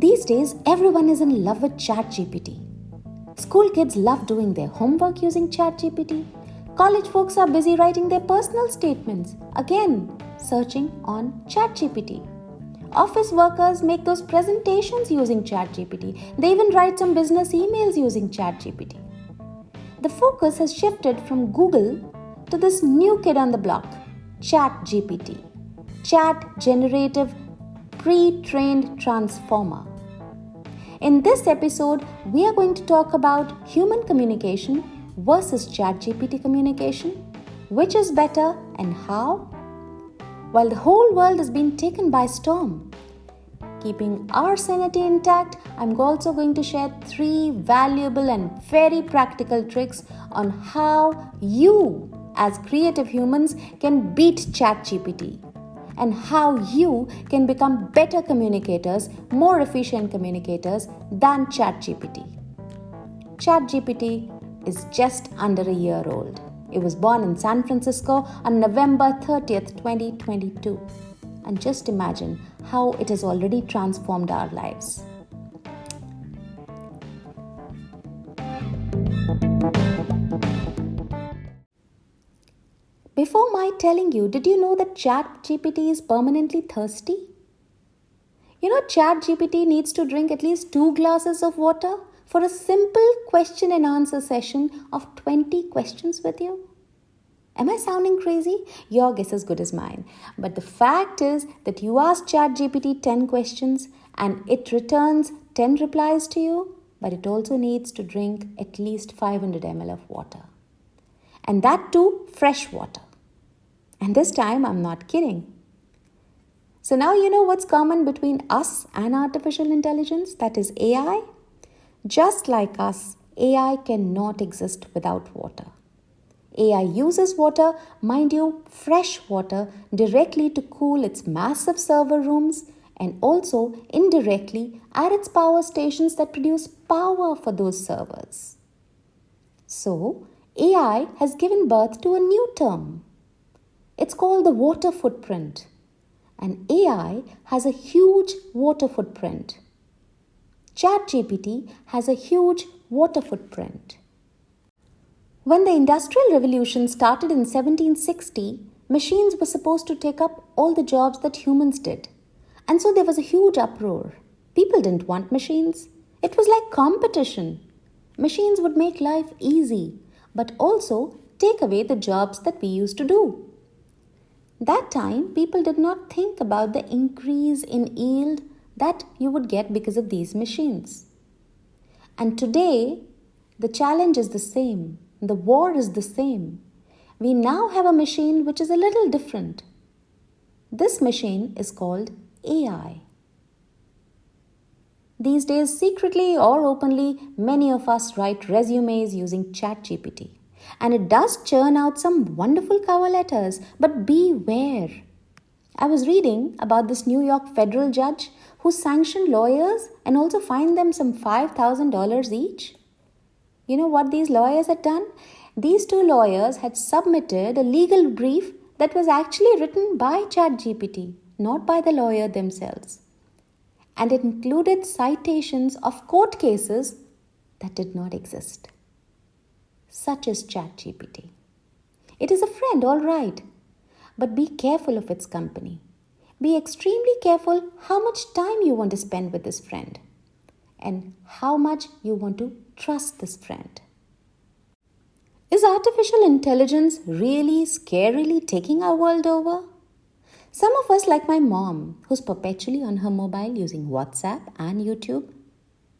These days, everyone is in love with ChatGPT. School kids love doing their homework using ChatGPT. College folks are busy writing their personal statements, again, searching on ChatGPT. Office workers make those presentations using ChatGPT. They even write some business emails using ChatGPT. The focus has shifted from Google to this new kid on the block, ChatGPT. Chat Generative Pre-trained Transformer. In this episode, we are going to talk about human communication versus ChatGPT communication, which is better and how. While the whole world has been taken by storm, keeping our sanity intact, I'm also going to share 3 valuable and very practical tricks on how you, as creative humans, can beat ChatGPT and how you can become better communicators, more efficient communicators than ChatGPT. ChatGPT is just under a year old. It was born in San Francisco on November 30th, 2022. And just imagine how it has already transformed our lives. Before my telling you, did you know that ChatGPT is permanently thirsty? You know, ChatGPT needs to drink at least 2 glasses of water for a simple question and answer session of 20 questions with you. Am I sounding crazy? Your guess is as good as mine. But the fact is that you ask ChatGPT 10 questions and it returns 10 replies to you, but it also needs to drink at least 500 ml of water. And that too, fresh water. And this time, I'm not kidding. So now you know what's common between us and artificial intelligence, that is AI. Just like us, AI cannot exist without water. AI uses water, mind you, fresh water, directly to cool its massive server rooms and also indirectly at its power stations that produce power for those servers. So, AI has given birth to a new term. It's called the water footprint. And AI has a huge water footprint. ChatGPT has a huge water footprint. When the Industrial Revolution started in 1760, machines were supposed to take up all the jobs that humans did. And so there was a huge uproar. People didn't want machines. It was like competition. Machines would make life easy, but also take away the jobs that we used to do. That time, people did not think about the increase in yield that you would get because of these machines. And today, the challenge is the same. The war is the same. We now have a machine which is a little different. This machine is called AI. These days, secretly or openly, many of us write resumes using ChatGPT. And it does churn out some wonderful cover letters, but beware. I was reading about this New York federal judge who sanctioned lawyers and also fined them some $5,000 each. You know what these lawyers had done? These 2 lawyers had submitted a legal brief that was actually written by ChatGPT, not by the lawyer themselves. And it included citations of court cases that did not exist. Such as ChatGPT. It is a friend, all right, but be careful of its company. Be extremely careful how much time you want to spend with this friend and how much you want to trust this friend. Is artificial intelligence really scarily taking our world over? Some of us, like my mom, who's perpetually on her mobile using WhatsApp and YouTube,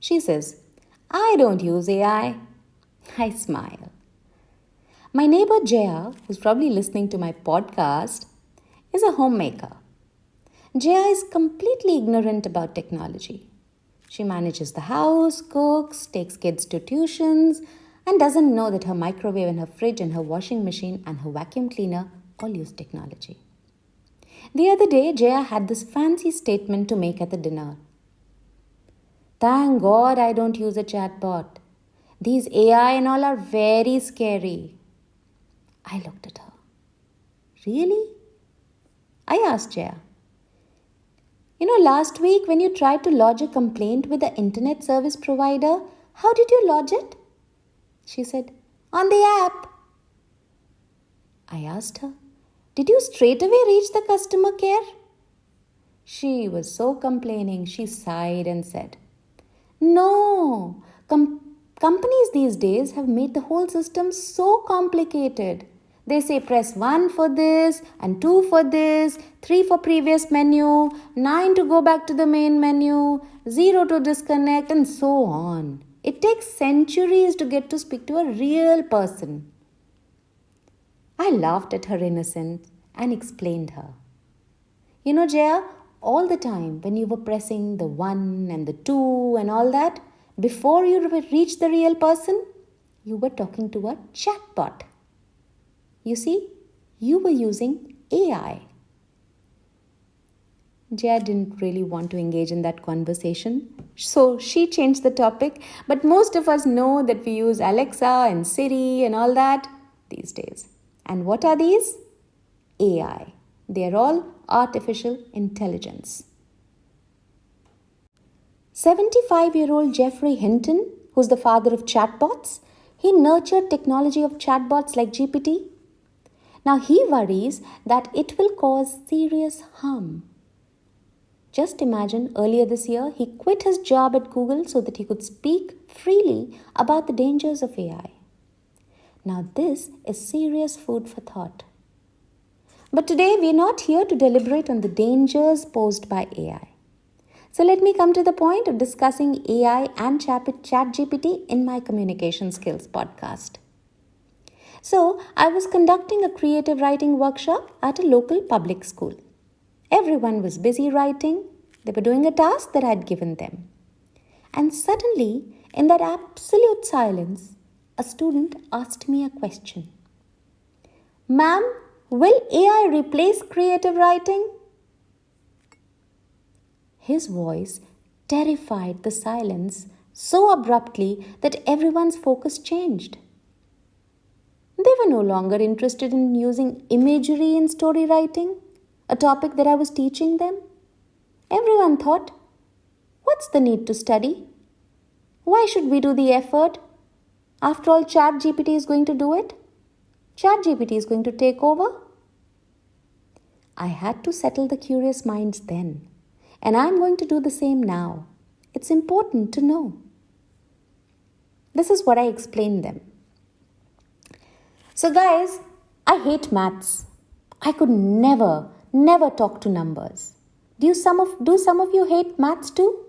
she says, I don't use AI. I smile. My neighbor Jaya, who's probably listening to my podcast, is a homemaker. Jaya is completely ignorant about technology. She manages the house, cooks, takes kids to tuitions, and doesn't know that her microwave and her fridge and her washing machine and her vacuum cleaner all use technology. The other day, Jaya had this fancy statement to make at the dinner. Thank God I don't use a chatbot. These AI and all are very scary. I looked at her. Really? I asked Jaya. Last week when you tried to lodge a complaint with the internet service provider, how did you lodge it? She said, on the app. I asked her, did you straight away reach the customer care? She was so complaining, she sighed and said, no, companies these days have made the whole system so complicated. They say press 1 for this and 2 for this, 3 for previous menu, 9 to go back to the main menu, 0 to disconnect, and so on. It takes centuries to get to speak to a real person. I laughed at her innocence and explained her. Jaya, all the time when you were pressing the 1 and the 2 and all that, before you reached the real person, you were talking to a chatbot. You see, you were using AI. Jaya didn't really want to engage in that conversation, so she changed the topic. But most of us know that we use Alexa and Siri and all that these days. And what are these? AI. They are all artificial intelligence. 75-year-old Jeffrey Hinton, who's the father of chatbots, he nurtured technology of chatbots like GPT. Now he worries that it will cause serious harm. Just imagine earlier this year, he quit his job at Google so that he could speak freely about the dangers of AI. Now this is serious food for thought. But today we are not here to deliberate on the dangers posed by AI. So let me come to the point of discussing AI and ChatGPT in my communication skills podcast. So I was conducting a creative writing workshop at a local public school. Everyone was busy writing. They were doing a task that I had given them. And suddenly, in that absolute silence, a student asked me a question. Ma'am, will AI replace creative writing? His voice terrified the silence so abruptly that everyone's focus changed. They were no longer interested in using imagery in story writing, a topic that I was teaching them. Everyone thought, what's the need to study? Why should we do the effort? After all, ChatGPT is going to do it. ChatGPT is going to take over. I had to settle the curious minds then, and I'm going to do the same now. It's important to know. This is what I explained them. So guys, I hate maths. I could never talk to numbers. Do some of you hate maths too?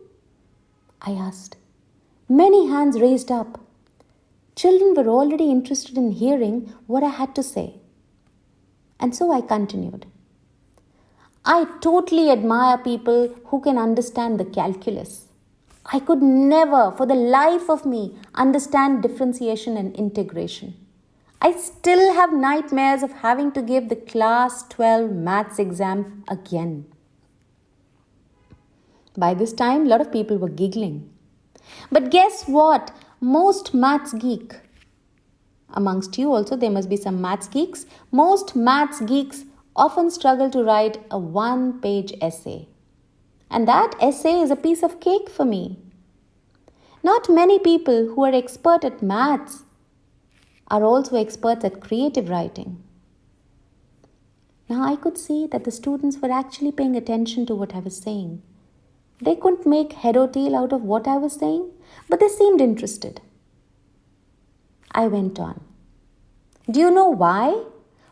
I asked. Many hands raised up. Children were already interested in hearing what I had to say. And so I continued. I totally admire people who can understand the calculus. I could never, for the life of me, understand differentiation and integration. I still have nightmares of having to give the class 12 maths exam again. By this time, a lot of people were giggling. But guess what? Most maths geek, amongst you also there must be some maths geeks, most maths geeks often struggle to write a one-page essay. And that essay is a piece of cake for me. Not many people who are expert at maths are also experts at creative writing. Now I could see that the students were actually paying attention to what I was saying. They couldn't make head or tail out of what I was saying, but they seemed interested. I went on. Do you know why?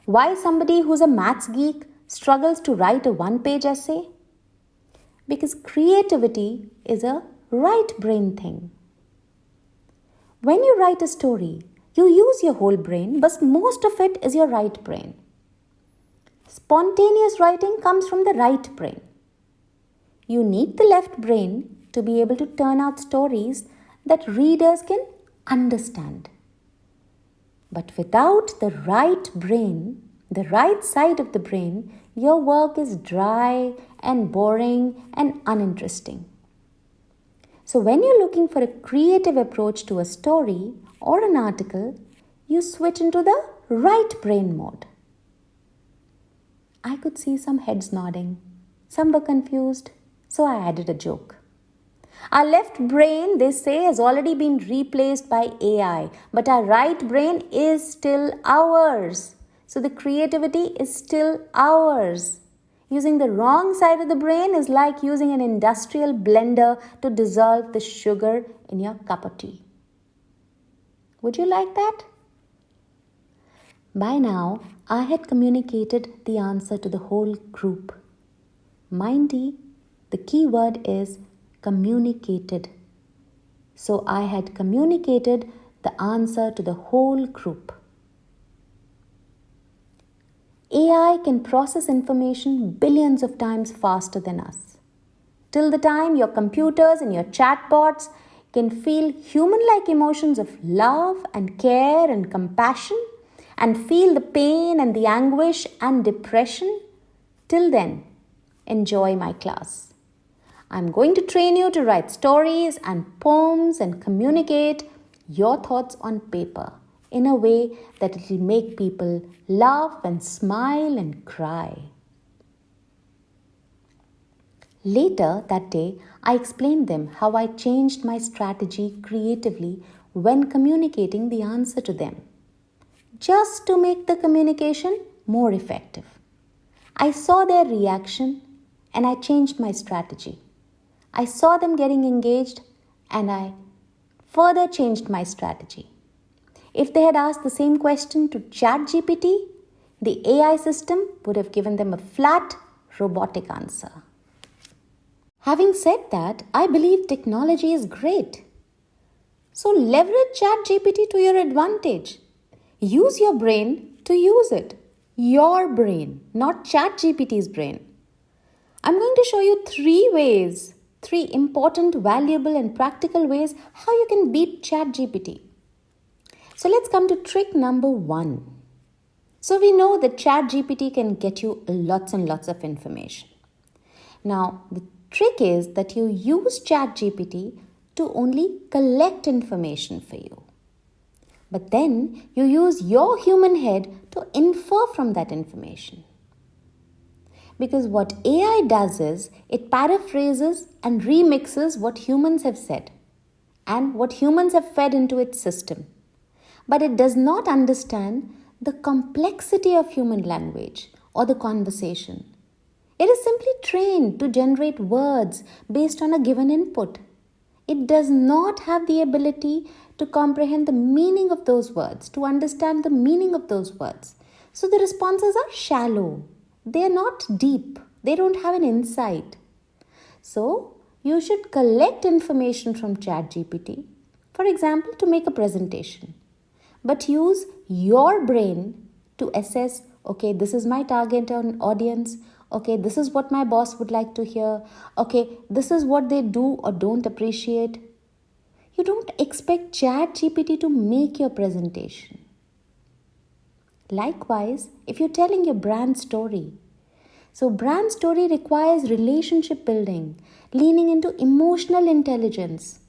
Why somebody who's a maths geek struggles to write a one-page essay? Because creativity is a right brain thing. When you write a story, you use your whole brain, but most of it is your right brain. Spontaneous writing comes from the right brain. You need the left brain to be able to turn out stories that readers can understand. But without the right brain, the right side of the brain, your work is dry and boring and uninteresting. So when you're looking for a creative approach to a story or an article, you switch into the right brain mode. I could see some heads nodding. Some were confused. So I added a joke. Our left brain, they say, has already been replaced by AI, but our right brain is still ours. So the creativity is still ours. Using the wrong side of the brain is like using an industrial blender to dissolve the sugar in your cup of tea. Would you like that? By now, I had communicated the answer to the whole group. Mindy, the key word is communicated. So I had communicated the answer to the whole group. AI can process information billions of times faster than us. Till the time your computers and your chatbots can feel human-like emotions of love and care and compassion and feel the pain and the anguish and depression, till then, enjoy my class. I'm going to train you to write stories and poems and communicate your thoughts on paper in a way that it will make people laugh and smile and cry. Later that day, I explained them how I changed my strategy creatively when communicating the answer to them, just to make the communication more effective. I saw their reaction and I changed my strategy. I saw them getting engaged and I further changed my strategy. If they had asked the same question to ChatGPT, the AI system would have given them a flat, robotic answer. Having said that, I believe technology is great. So leverage ChatGPT to your advantage. Use your brain to use it. Your brain, not ChatGPT's brain. I'm going to show you three important, valuable and practical ways how you can beat ChatGPT. So let's come to trick number 1. So we know that ChatGPT can get you lots and lots of information. Now, the trick is that you use ChatGPT to only collect information for you. But then you use your human head to infer from that information. Because what AI does is, it paraphrases and remixes what humans have said and what humans have fed into its system. But it does not understand the complexity of human language or the conversation. It is simply trained to generate words based on a given input. It does not have the ability to comprehend the meaning of those words, to understand the meaning of those words. So the responses are shallow. They are not deep. They don't have an insight. So you should collect information from ChatGPT, for example, to make a presentation. But use your brain to assess, okay, this is my target audience. Okay, this is what my boss would like to hear. Okay, this is what they do or don't appreciate. You don't expect ChatGPT to make your presentation. Likewise, if you're telling your brand story. So brand story requires relationship building, leaning into emotional intelligence.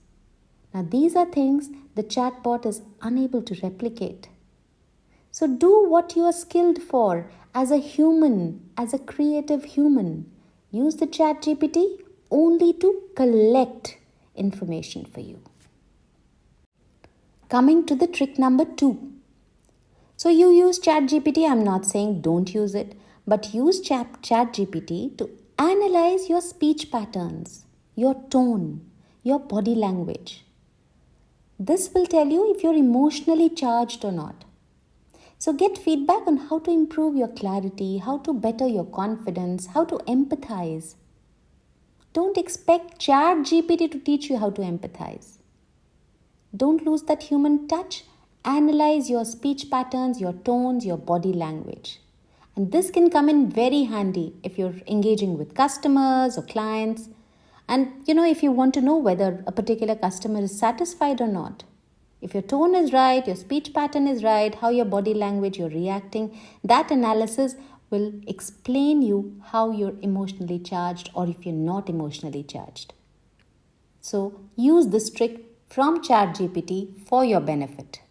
Now these are things the chatbot is unable to replicate. So do what you are skilled for as a human, as a creative human. Use the ChatGPT only to collect information for you. Coming to the trick number 2. So you use ChatGPT, I'm not saying don't use it, but use ChatGPT to analyze your speech patterns, your tone, your body language. This will tell you if you're emotionally charged or not. So get feedback on how to improve your clarity, how to better your confidence, how to empathize. Don't expect ChatGPT to teach you how to empathize. Don't lose that human touch. Analyze your speech patterns, your tones, your body language. And this can come in very handy if you're engaging with customers or clients. And if you want to know whether a particular customer is satisfied or not. If your tone is right, your speech pattern is right, how your body language, you're reacting, that analysis will explain you how you're emotionally charged or if you're not emotionally charged. So use this trick from ChatGPT for your benefit.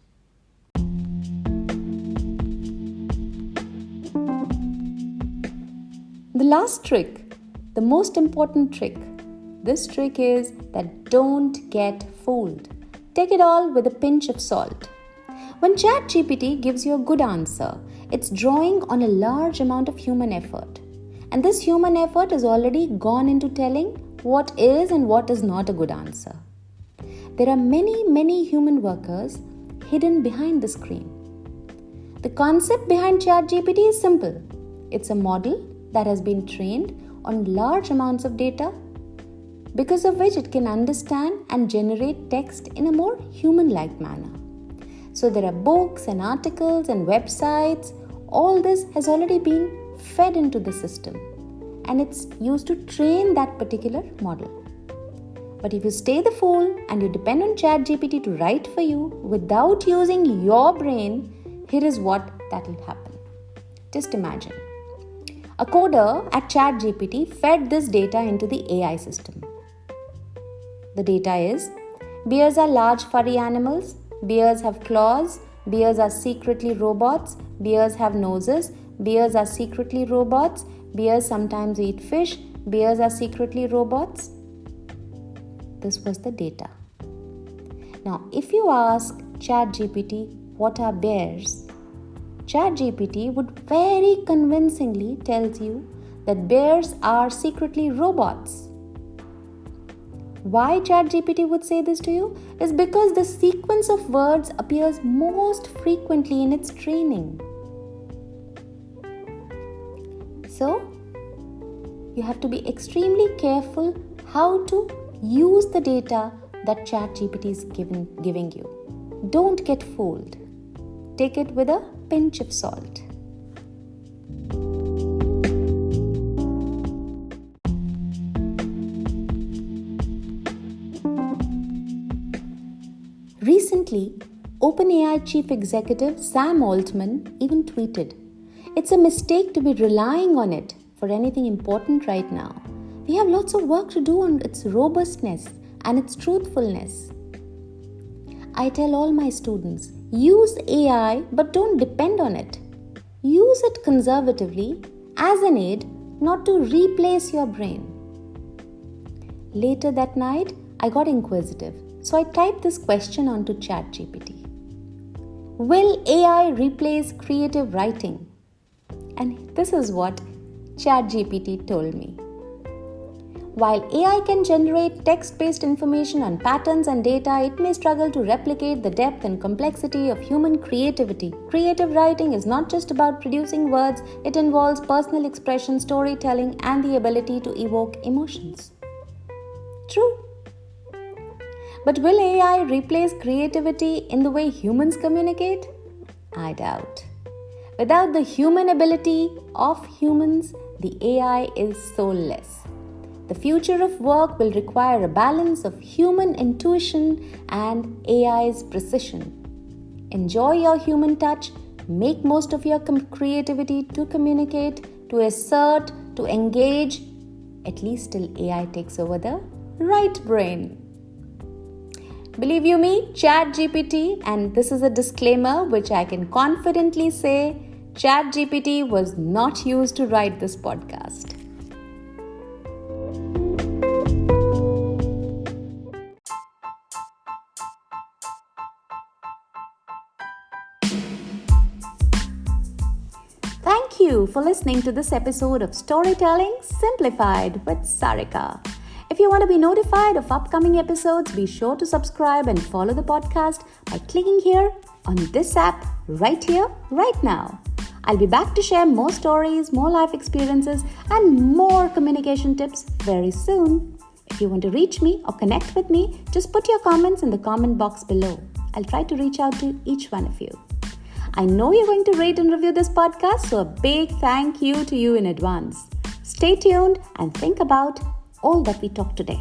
The last trick, the most important trick, this trick is that don't get fooled. Take it all with a pinch of salt. When ChatGPT gives you a good answer, it's drawing on a large amount of human effort. And this human effort has already gone into telling what is and what is not a good answer. There are many human workers hidden behind the screen. The concept behind ChatGPT is simple. It's a model that has been trained on large amounts of data, because of which it can understand and generate text in a more human-like manner. So there are books and articles and websites. All this has already been fed into the system, and it's used to train that particular model. But if you stay the fool and you depend on ChatGPT to write for you without using your brain, here is what that will happen. Just imagine. A coder at ChatGPT fed this data into the AI system. The data is: bears are large furry animals, bears have claws, bears are secretly robots, bears have noses, bears are secretly robots, bears sometimes eat fish, bears are secretly robots. This was the data. Now, if you ask ChatGPT, what are bears? ChatGPT would very convincingly tell you that bears are secretly robots. Why ChatGPT would say this to you is because the sequence of words appears most frequently in its training. So, you have to be extremely careful how to use the data that ChatGPT is giving you. Don't get fooled. Take it with a pinch of salt. Recently, OpenAI Chief Executive Sam Altman even tweeted, "It's a mistake to be relying on it for anything important right now. We have lots of work to do on its robustness and its truthfulness." I tell all my students, use AI but don't depend on it. Use it conservatively as an aid, not to replace your brain. Later that night, I got inquisitive. So I typed this question onto ChatGPT. Will AI replace creative writing? And this is what ChatGPT told me. While AI can generate text-based information on patterns and data, it may struggle to replicate the depth and complexity of human creativity. Creative writing is not just about producing words, it involves personal expression, storytelling, and the ability to evoke emotions. True. But will AI replace creativity in the way humans communicate? I doubt. Without the human ability of humans, the AI is soulless. The future of work will require a balance of human intuition and AI's precision. Enjoy your human touch, make most of your creativity to communicate, to assert, to engage, at least till AI takes over the right brain. Believe you me, ChatGPT, and this is a disclaimer which I can confidently say, ChatGPT was not used to write this podcast. Thank you for listening to this episode of Storytelling Simplified with Sarika. If you want to be notified of upcoming episodes, be sure to subscribe and follow the podcast by clicking here on this app right here, right now. I'll be back to share more stories, more life experiences, and more communication tips very soon. If you want to reach me or connect with me, just put your comments in the comment box below. I'll try to reach out to each one of you. I know you're going to rate and review this podcast, so a big thank you to you in advance. Stay tuned and think about all that we talked today.